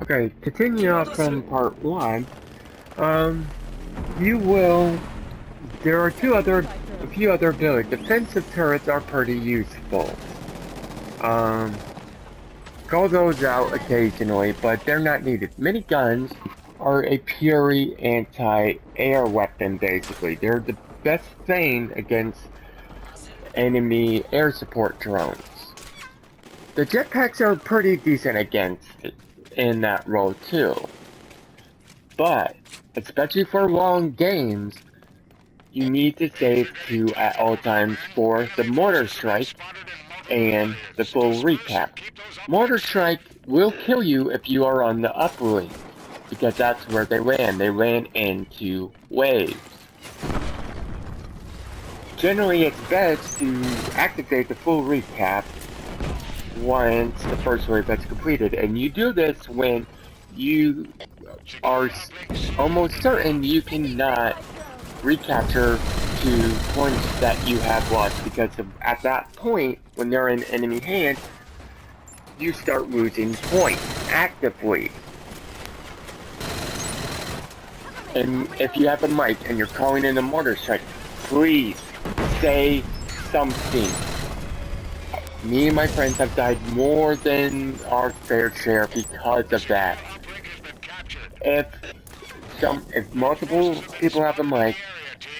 Okay, continue on from part one. Um, you will. There are a few other abilities. Defensive turrets are pretty useful. Um, call those out occasionally, but they're not needed. Miniguns are a purely anti-air weapon, basically. They're the best thing against enemy air support drones. The jetpacks are pretty decent against it in that role too. But, especially for long games, you need to save 2 at all times for the Mortar Strike and the full recap. Mortar Strike will kill you if you are on the uplink, because that's where they land. They land into waves. Generally, it's best to activate the full recap once the first wave has completed, and you do this when you are almost certain you cannot recapture to points that you have lost, because at that point, when they're in enemy hands, you start losing points actively. And if you have a mic and you're calling in a mortar strike, please say something. Me and my friends have died more than our fair share because of that. If multiple people have a mic,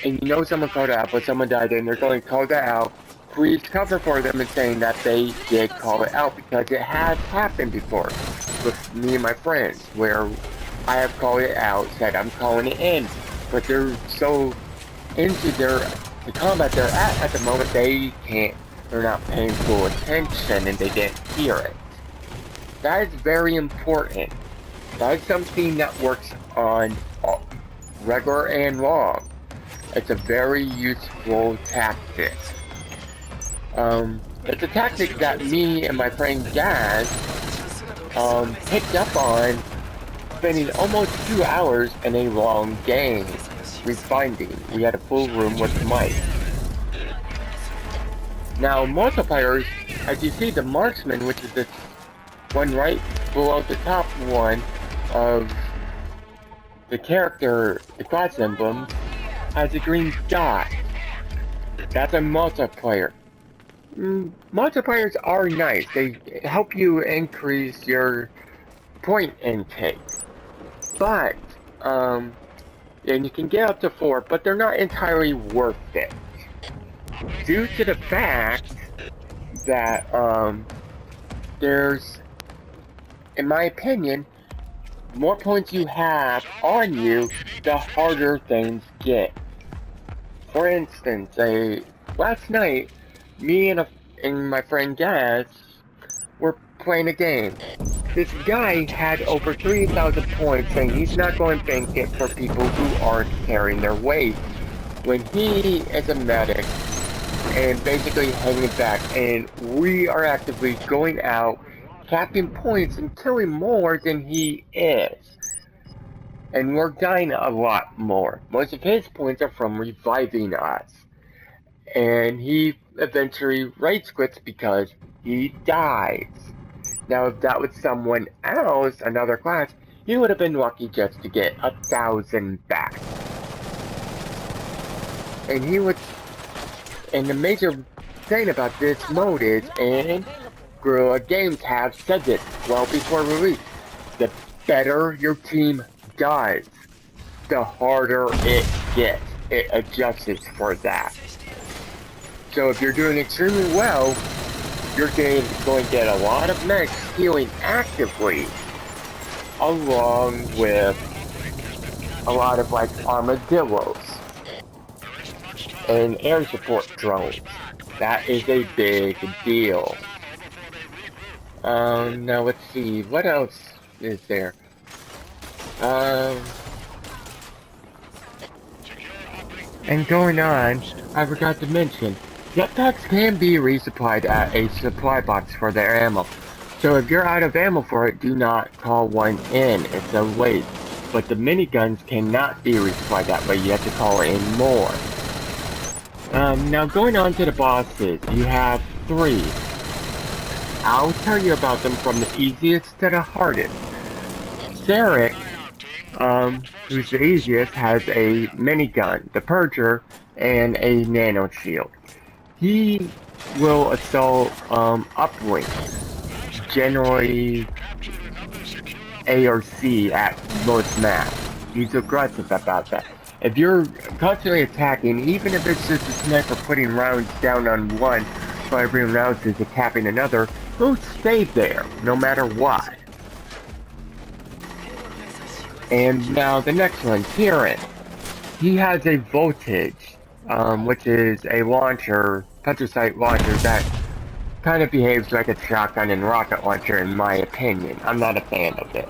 and you know someone called out, but someone died and they're going to call that out, please cover for them and saying that they did call it out, because it has happened before with me and my friends, where I have called it out, said I'm calling it in, but they're so into the combat they're at the moment, they're not paying full attention and they didn't hear it. That is very important. That is something that works on regular and long. It's a very useful tactic. It's a tactic that me and my friend Gaz picked up on, spending almost 2 hours in a long game refinding. We had a full room with mic. Now, multipliers, as you see, the marksman, which is this one right below the top one of the character, the class emblem, has a green dot. That's a multiplier. Multipliers are nice. They help you increase your point intake. But, and you can get up to 4, but they're not entirely worth it. Due to the fact that, there's, in my opinion, more points you have on you, the harder things get. For instance, last night, me and my friend Gaz were playing a game. This guy had over 3,000 points, saying he's not going to bank it for people who aren't carrying their weight, when he is a medic and basically hanging back, and we are actively going out, capping points and killing more than he is. And we're dying a lot more. Most of his points are from reviving us. And he eventually rage quits because he dies. Now, if that was someone else, another class, he would have been lucky just to get 1,000 back. And the major thing about this mode is, and Guerrilla Games have said this well before release, the better your team does, the harder it gets. It adjusts for that. So if you're doing extremely well, you're going to get a lot of mechs healing actively, along with a lot of armadillos and air support drones. That is a big deal. Now let's see, what else is there? And going on, I forgot to mention, jetpacks can be resupplied at a supply box for their ammo. So if you're out of ammo for it, do not call one in, it's a waste. But the miniguns cannot be resupplied that way, you have to call in more. Now going on to the bosses, you have 3. I'll tell you about them from the easiest to the hardest. Derek, who's the easiest, has a minigun, the Purger, and a nano shield. He will assault uplinks, generally A or C at most maps. He's aggressive about that. If you're constantly attacking, even if it's just a sniper putting rounds down on one, while everyone else is attacking another, he'll stay there, no matter what. And now the next one, Kieran. He has a voltage, which is a launcher, petrocite launcher that kind of behaves like a shotgun and rocket launcher in my opinion. I'm not a fan of it.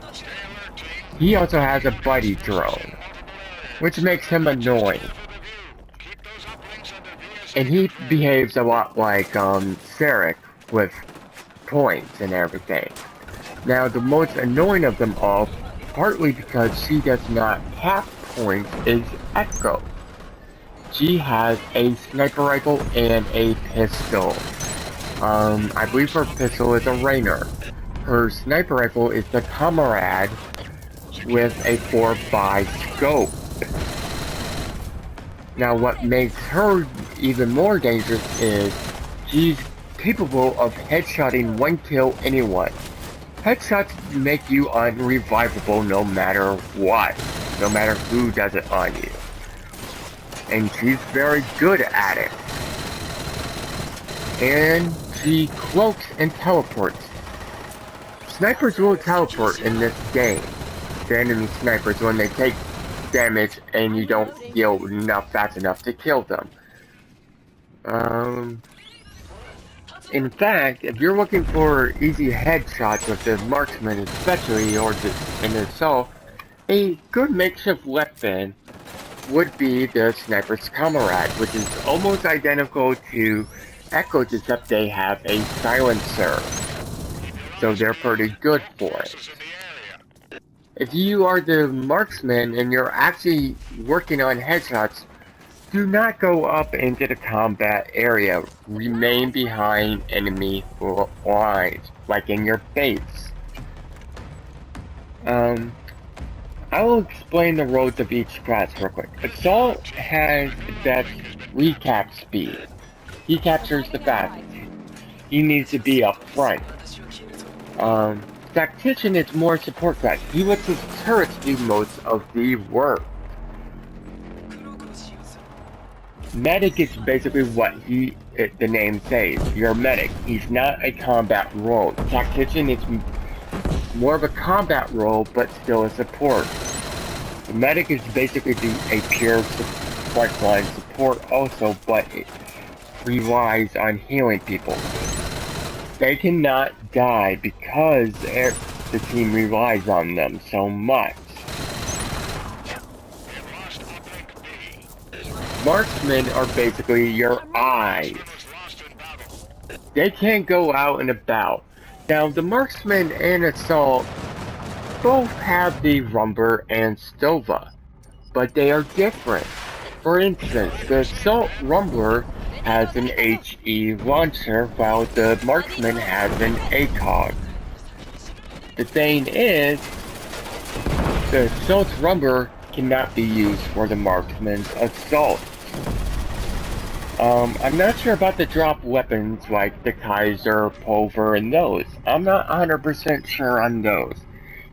He also has a buddy drone, which makes him annoying. And he behaves a lot like Sarek with points and everything. Now the most annoying of them all, partly because she does not have points, is Echo. She has a sniper rifle and a pistol. I believe her pistol is a Rainer. Her sniper rifle is the Comrade with a 4x scope. Now what makes her even more dangerous is she's capable of headshotting one kill anyone. Headshots make you unrevivable no matter what, no matter who does it on you. And she's very good at it. And she cloaks and teleports. Snipers will teleport in this game. The enemy snipers, when they take damage and you don't deal enough fast enough to kill them. In fact, if you're looking for easy headshots with the marksman especially, or in itself, a good makeshift weapon would be the Sniper's Comrade, which is almost identical to Echo's, except they have a silencer. So they're pretty good for it. If you are the marksman and you're actually working on headshots, do not go up into the combat area. Remain behind enemy lines, like in your base. I will explain the roles of each class real quick. Assault has best recap speed. He captures the fastest. He needs to be up front. Tactician is more support class. He lets his turrets do most of the work. Medic is basically what the name says. You're a medic. He's not a combat role. Tactician is more of a combat role, but still a support. The medic is basically a pure front line support also, but it relies on healing people. They cannot die because the team relies on them so much. Marksmen are basically your eyes. They can't go out and about. Now, the Marksman and Assault both have the Rumber and Stova, but they are different. For instance, the Assault Rumbler has an HE launcher, while the Marksman has an ACOG. The thing is, the Assault Rumber cannot be used for the Marksman's Assault. I'm not sure about the drop weapons like the Kaiser, Pulver, and those. I'm not 100% sure on those,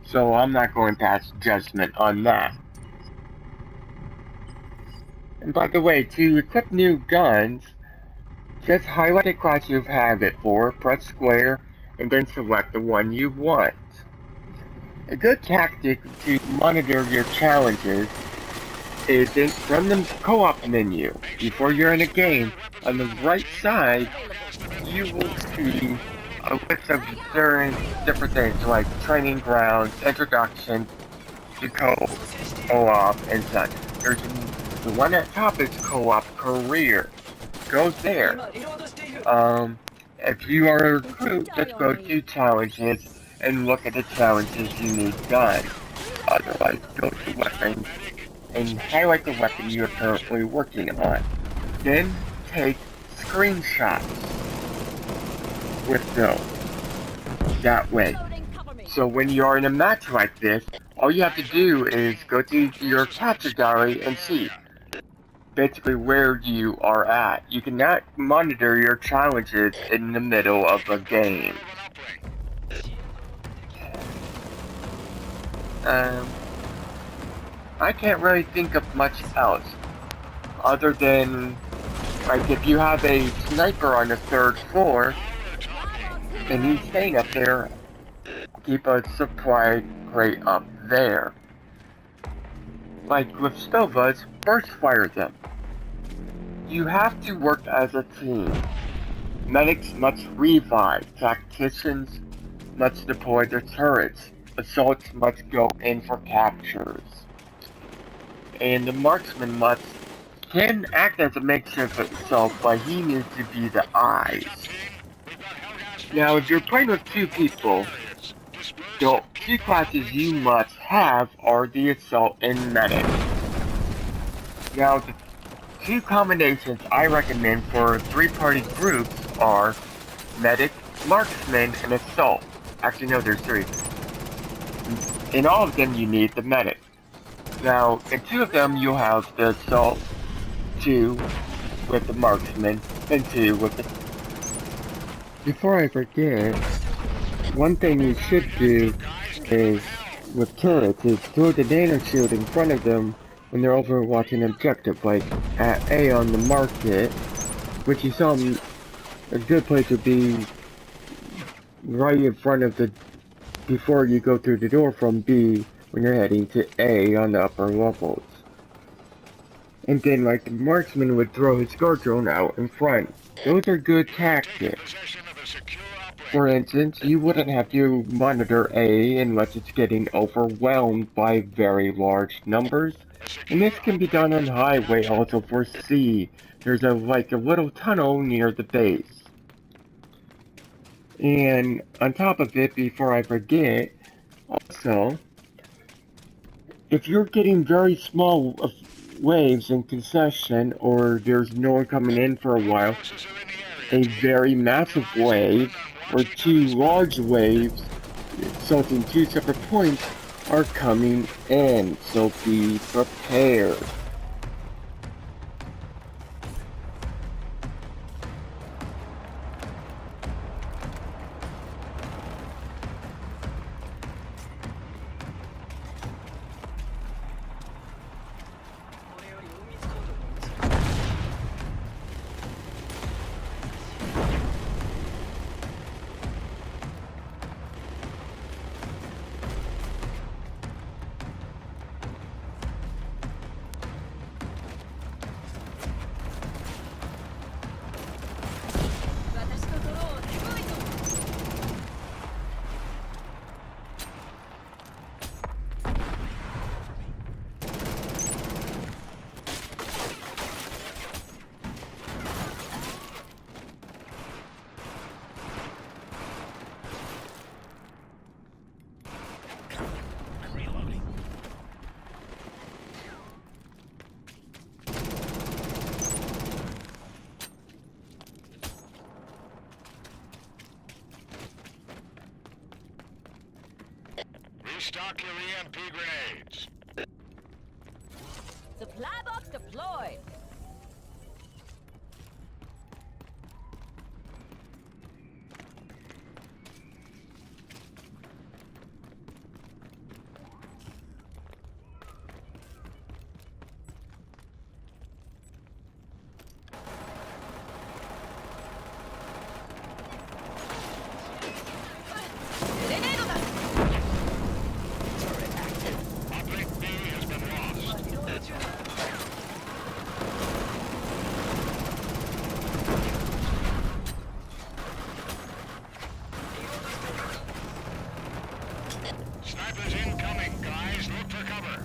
so I'm not going to pass judgment on that. And by the way, to equip new guns, just highlight the class you have it for, press square, and then select the one you want. A good tactic to monitor your challenges is from the co-op menu. Before you're in a game, on the right side, you will see a list of different things like training grounds, introduction to co-op, and such. There's the one at top is co-op career. Go there. If you are a recruit, just go to challenges and look at the challenges you need done. Otherwise, go to weapons and highlight the weapon you are currently working on. Then take screenshots with those. That way. So when you are in a match like this, all you have to do is go to your capture gallery and see basically where you are at. You cannot monitor your challenges in the middle of a game. Um, I can't really think of much else other than, like, if you have a sniper on the 3rd floor and he's staying up there, keep a supply crate up there. Like with Stovas, burst fire them. You have to work as a team. Medics must revive, tacticians must deploy their turrets, assaults must go in for captures, and the marksman can act as a makeshift itself, but he needs to be the eyes. Now, if you're playing with 2 people, the 2 classes you must have are the assault and medic. Now, the 2 combinations I recommend for 3-party groups are medic, marksman, and assault. Actually, no, there's 3. In all of them, you need the medic. Now, in 2 of them, you'll have the assault, 2 with the marksman, and 2 with the... Before I forget, one thing you should do is, with turrets, is throw the nano shield in front of them when they're overwatching an objective, like at A on the market, which you saw a good place would be right in front of the, before you go through the door from B when you're heading to A on the upper levels. And then, like, the marksman would throw his guard drone out in front. Those are good tactics. For instance, you wouldn't have to monitor A unless it's getting overwhelmed by very large numbers. And this can be done on highway also for C. There's a little tunnel near the base. And on top of it, before I forget, also, if you're getting very small waves in concession, or there's no one coming in for a while, a very massive wave, or 2 large waves, resulting 2 separate points, are coming in, so be prepared. Restock your EMP grenades. Supply box deployed. Snipers incoming, guys. Look for cover.